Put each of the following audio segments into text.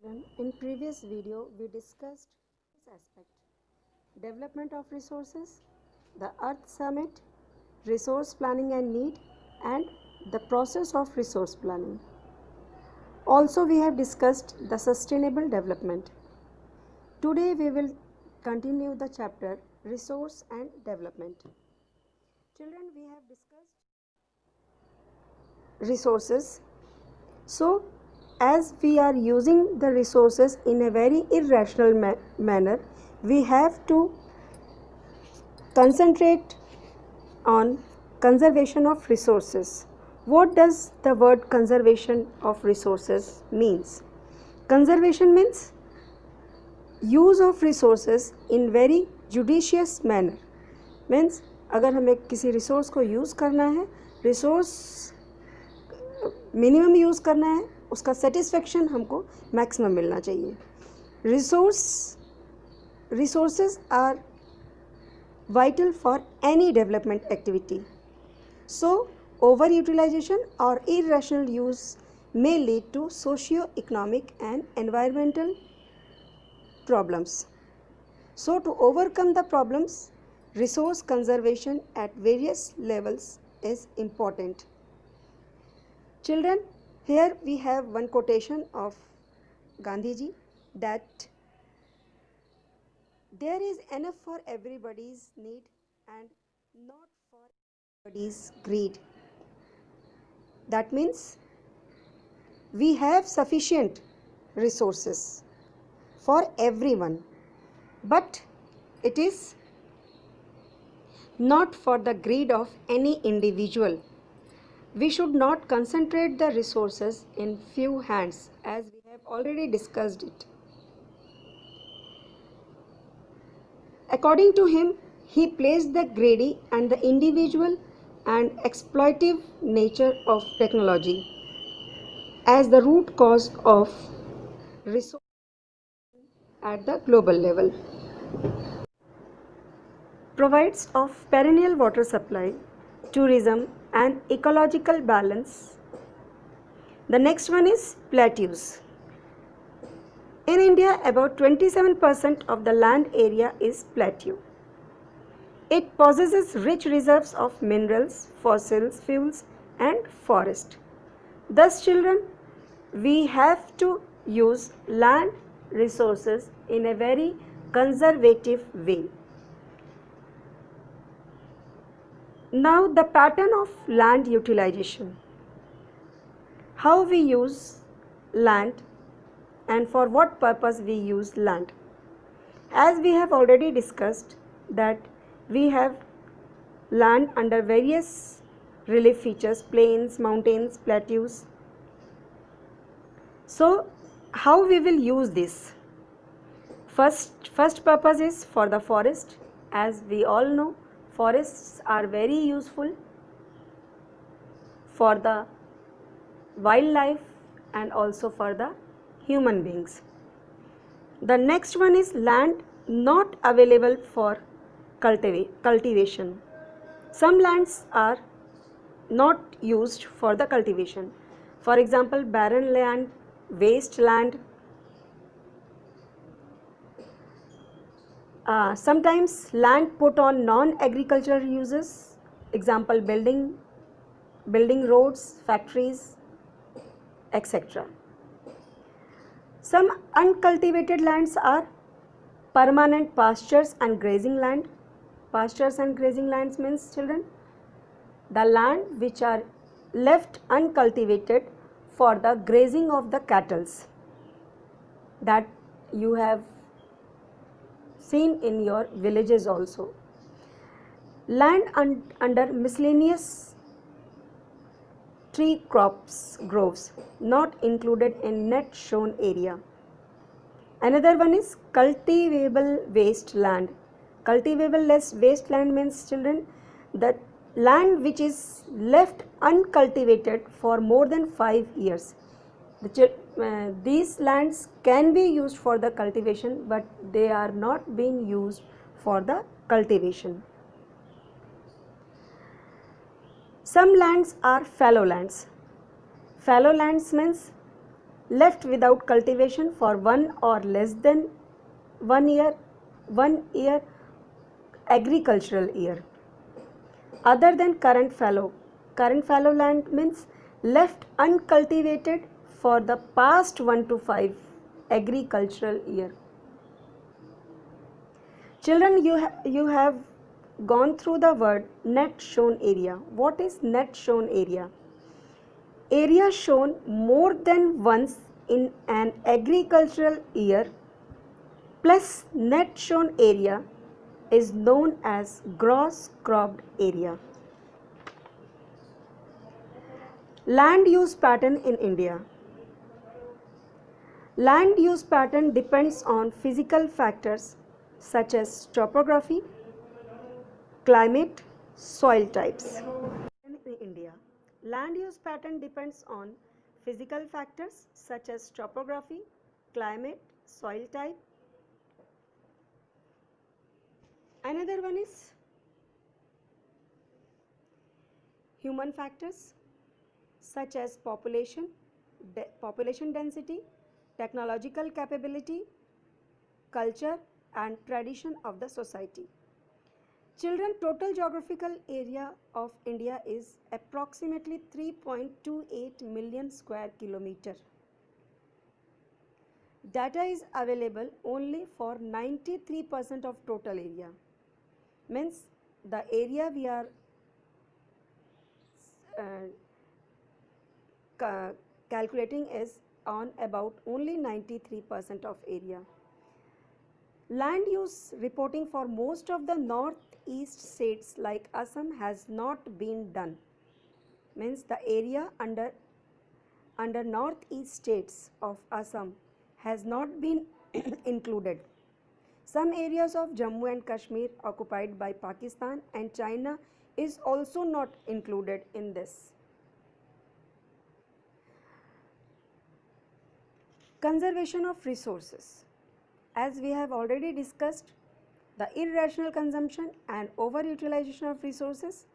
In previous video, we discussed this aspect: development of resources, the Earth Summit, resource planning and need, and the process of resource planning. Also, we have discussed the sustainable development. Today, we will continue the chapter resource and development. Children, we have discussed resources. So, as we are using the resources in a very irrational manner, we have to concentrate on conservation of resources. What does the word conservation of resources means? Conservation means use of resources in very judicious manner. Means अगर हमें किसी resource को use करना है, resource minimum use करना है, उसका satisfaction हमको मैक्सिमम मिलना चाहिए. Resources are vital for any development activity. So, overutilization or irrational use may lead to socio-economic and environmental problems. So, to overcome the problems, resource conservation at various levels is important. Children, here we have one quotation of Gandhiji that there is enough for everybody's need and not for everybody's greed. That means we have sufficient resources for everyone, but it is not for the greed of any individual. We should not concentrate the resources in few hands, as we have already discussed it. According to him, he placed the greedy and the individual and exploitive nature of technology as the root cause of resource at the global level. Provides of perennial water supply, tourism and ecological balance. The next one is plateaus. In India, about 27% of the land area is plateau. It possesses rich reserves of minerals, fossils, fuels and forest. Thus, children, we have to use land resources in a very conservative way. Now, the pattern of land utilization. How we use land and for what purpose we use land. As we have already discussed that we have land under various relief features, plains, mountains, plateaus. So, how we will use this? First purpose is for the forest. As we all know, forests are very useful for the wildlife and also for the human beings. The next one is land not available for cultivation. Some lands are not used for the cultivation. For example, barren land, waste land. Sometimes land put on non-agricultural uses, example building roads, factories, etc. Some uncultivated lands are permanent pastures and grazing land. Pastures and grazing lands means, children, the land which are left uncultivated for the grazing of the cattle, that you have seen in your villages also. Land under miscellaneous tree crops, groves, not included in net shown area. Another one is cultivable waste land. Cultivable waste land means, children, that land which is left uncultivated for more than 5 years. These lands can be used for the cultivation, but they are not being used for the cultivation. Some lands are fallow lands. Fallow lands means left without cultivation for 1 or less than 1 year agricultural year. Other than current fallow land means left uncultivated for the past 1 to 5 agricultural year. Children, you have gone through the word net shown area. What is net shown area? Area shown more than once in an agricultural year plus net shown area is known as gross cropped area. Land use pattern in India. Land use pattern depends on physical factors such as topography, climate, soil types. In India, land use pattern depends on physical factors such as topography, climate, soil type. Another one is human factors such as population density, technological capability, culture and tradition of the society. Children, total geographical area of India is approximately 3.28 million square kilometer. Data is available only for 93% of total area. Means the area we are calculating is on about only 93% of area. Land use reporting for most of the northeast states like Assam has not been done. Means the area under northeast states of Assam has not been included. Some areas of Jammu and Kashmir occupied by Pakistan and China is also not included in this. Conservation of resources. As we have already discussed, the irrational consumption and overutilization of resources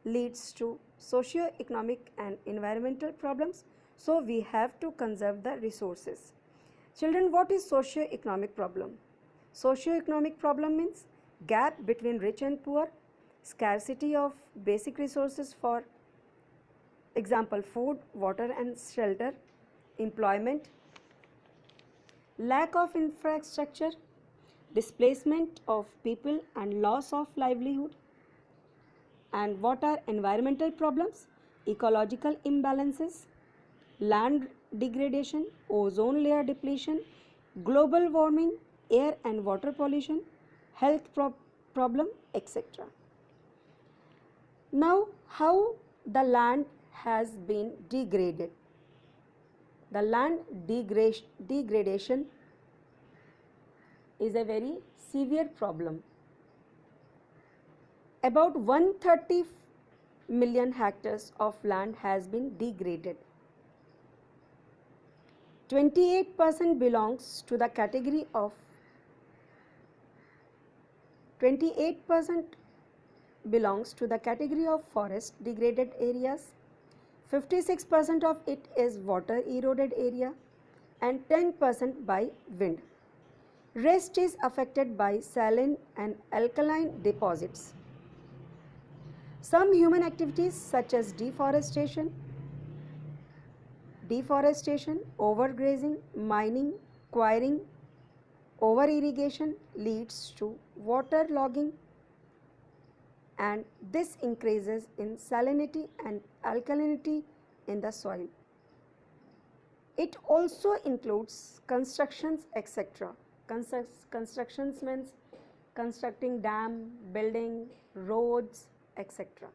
leads to socio-economic and environmental problems, so we have to conserve the resources. Children, what is socio-economic problem? Socio-economic problem means gap between rich and poor, scarcity of basic resources, for example food, water and shelter, employment, lack of infrastructure, displacement of people and loss of livelihood. And what are environmental problems? Ecological imbalances, land degradation, ozone layer depletion, global warming, air and water pollution, health problem, etc. Now, how the land has been degraded? The land degradation is a very severe problem. About 130 million hectares of land has been degraded. 28% belongs to the category of 28% belongs to the category of forest degraded areas. 56% of it is water eroded area and 10% by wind. Rest is affected by saline and alkaline deposits. Some human activities such as deforestation, overgrazing, mining, quarrying, over-irrigation leads to water logging, and this increases in salinity and alkalinity in the soil. It also includes constructions, etc. Constructions means constructing dam, building, roads, etc.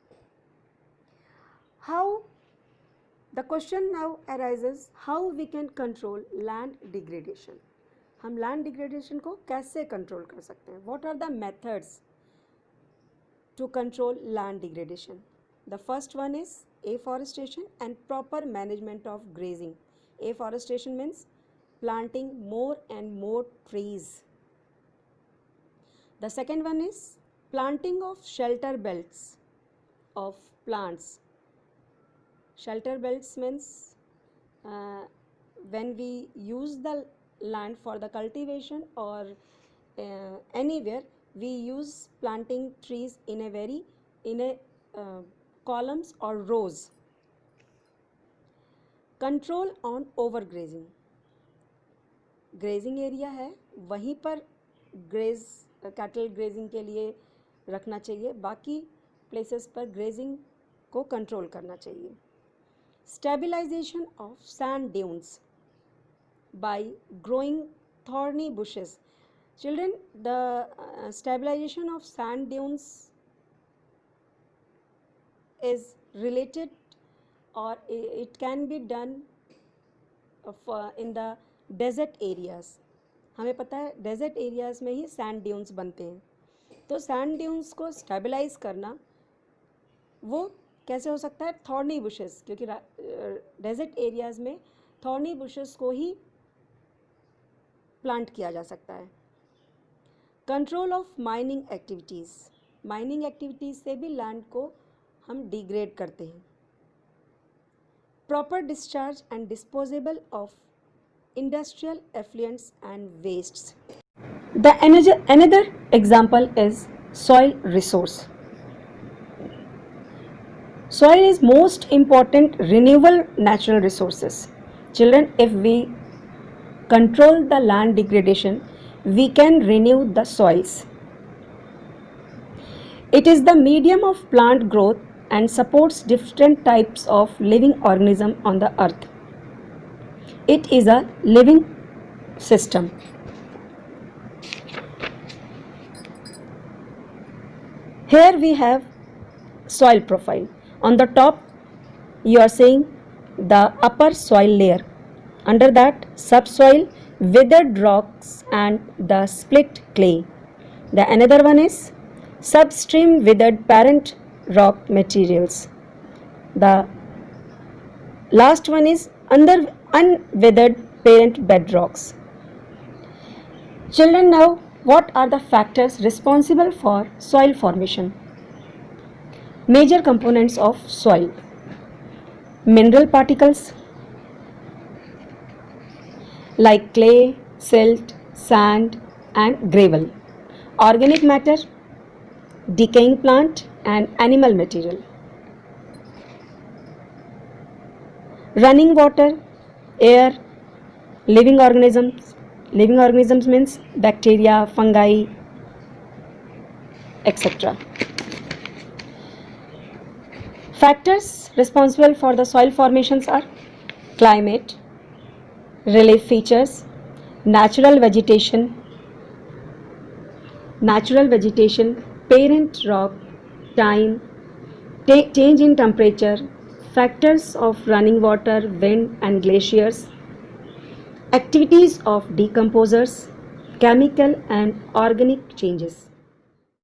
How the question now arises, how we can control land degradation? हम land degradation को कैसे control कर सकते हैं? What are the methods to control land degradation? The first one is afforestation and proper management of grazing. Afforestation means planting more and more trees. The second one is planting of shelter belts of plants. Shelter belts means when we use the land for the cultivation or anywhere, we use planting trees in a columns or rows. Control on overgrazing. Grazing area है वहीं पर cattle grazing के लिए रखना चाहिए, बाकी places पर grazing को कंट्रोल करना चाहिए. Stabilisation of sand dunes bye growing thorny bushes. Children, the stabilization of sand dunes is related or it can be done in the desert areas. हमें पता है डेजर्ट एरियाज़ में ही सैंड ड्यून्स बनते हैं. तो सैंड ड्यून्स को stabilise करना वो कैसे हो सकता है? थॉर्नी बुशेस, क्योंकि डेजर्ट एरियाज़ में थॉर्नी बुशेस को ही प्लांट किया जा सकता है. Control of mining activities. Mining activities से भी लैंड को हम डिग्रेड करते हैं. Proper discharge and disposable of industrial effluents and wastes. The another example is soil resource. Soil is most important renewable natural resources. Children, if we control the land degradation, we can renew the soils. It is the medium of plant growth and supports different types of living organisms on the earth. It is a living system. Here we have soil profile. On the top you are seeing the upper soil layer. Under that, subsoil, withered rocks and the split clay. The another one is substream withered parent rock materials. The last one is unwithered parent bedrocks. Children, now what are the factors responsible for soil formation? Major components of soil: mineral particles like clay, silt, sand and gravel. Organic matter, decaying plant and animal material. Running water, air, living organisms. Living organisms means bacteria, fungi, etc. Factors responsible for the soil formations are climate, relief features, natural vegetation, parent rock, time, change in temperature, factors of running water, wind and glaciers, activities of decomposers, chemical and organic changes.